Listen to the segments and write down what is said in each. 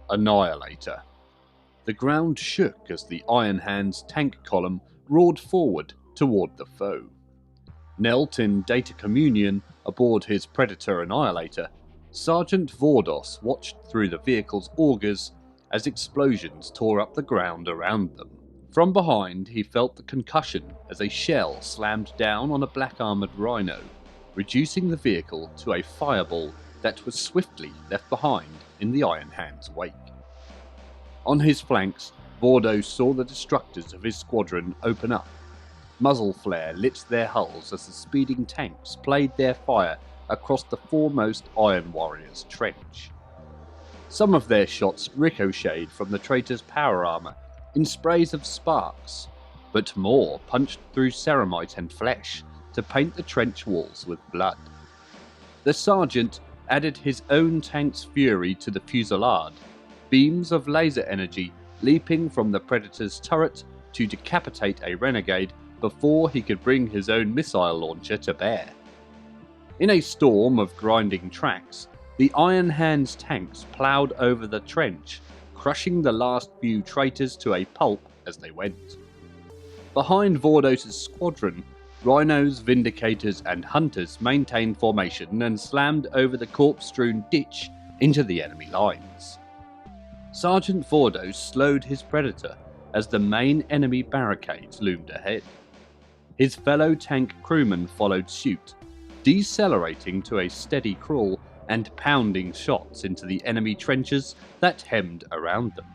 Annihilator. The ground shook as the Iron Hand's tank column roared forward toward the foe. Knelt in data communion aboard his Predator Annihilator, Sergeant Vordos watched through the vehicle's augers as explosions tore up the ground around them. From behind, he felt the concussion as a shell slammed down on a black-armoured Rhino, reducing the vehicle to a fireball that was swiftly left behind in the Iron Hand's wake. On his flanks, Vordos saw the destructors of his squadron open up. Muzzle flare lit their hulls as the speeding tanks played their fire across the foremost Iron Warrior's trench. Some of their shots ricocheted from the traitor's power armour in sprays of sparks, but more punched through ceramite and flesh to paint the trench walls with blood. The sergeant added his own tank's fury to the fusillade, beams of laser energy leaping from the Predator's turret to decapitate a renegade before he could bring his own missile launcher to bear. In a storm of grinding tracks, the Iron Hand's tanks ploughed over the trench, crushing the last few traitors to a pulp as they went. Behind Vordos' squadron, Rhinos, Vindicators and Hunters maintained formation and slammed over the corpse-strewn ditch into the enemy lines. Sergeant Vordos slowed his Predator as the main enemy barricades loomed ahead. His fellow tank crewmen followed suit, decelerating to a steady crawl and pounding shots into the enemy trenches that hemmed around them.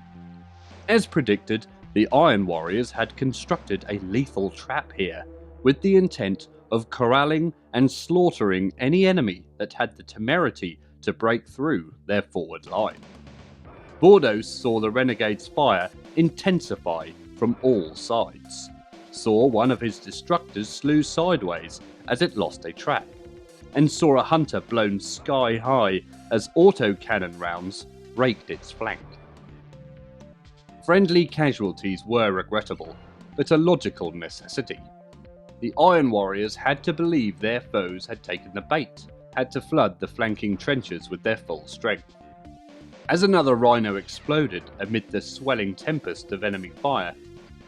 As predicted, the Iron Warriors had constructed a lethal trap here, with the intent of corralling and slaughtering any enemy that had the temerity to break through their forward line. Vordos saw the Renegade's fire intensify from all sides, saw one of his destructors slew sideways as it lost a track, and saw a Hunter blown sky high as autocannon rounds raked its flank. Friendly casualties were regrettable, but a logical necessity. The Iron Warriors had to believe their foes had taken the bait, had to flood the flanking trenches with their full strength. As another Rhino exploded amid the swelling tempest of enemy fire,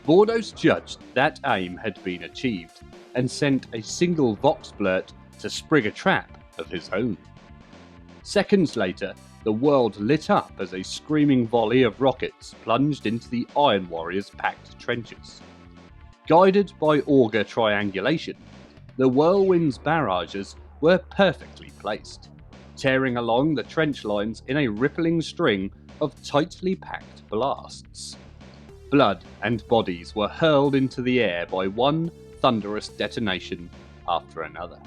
Vordos judged that aim had been achieved, and sent a single Vox blurt to sprig a trap of his own. Seconds later, the world lit up as a screaming volley of rockets plunged into the Iron Warriors' packed trenches. Guided by auger triangulation, the Whirlwind's barrages were perfectly placed, tearing along the trench lines in a rippling string of tightly packed blasts. Blood and bodies were hurled into the air by one thunderous detonation after another.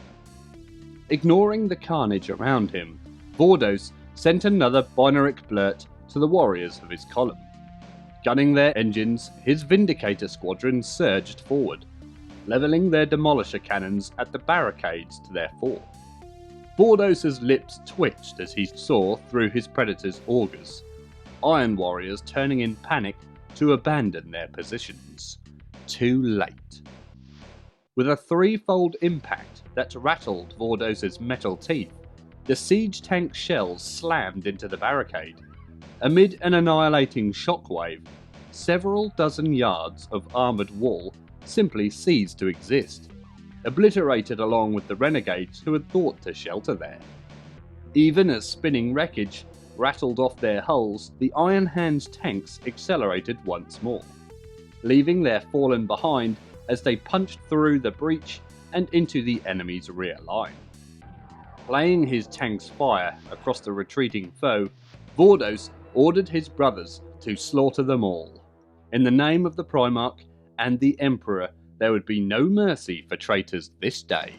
Ignoring the carnage around him, Vordos sent another binaric blurt to the warriors of his column. Gunning their engines, his Vindicator squadron surged forward, levelling their demolisher cannons at the barricades to their fore. Vordos' lips twitched as he saw through his Predator's augers, Iron Warriors turning in panic to abandon their positions. Too late. With a threefold impact that rattled Vordos' metal teeth, the siege tank shells slammed into the barricade. Amid an annihilating shockwave, several dozen yards of armoured wall simply ceased to exist, obliterated along with the renegades who had thought to shelter there. Even as spinning wreckage rattled off their hulls, the Iron Hand's tanks accelerated once more, leaving their fallen behind as they punched through the breach and into the enemy's rear line. Playing his tank's fire across the retreating foe, Vordos ordered his brothers to slaughter them all. In the name of the Primarch and the Emperor, there would be no mercy for traitors this day.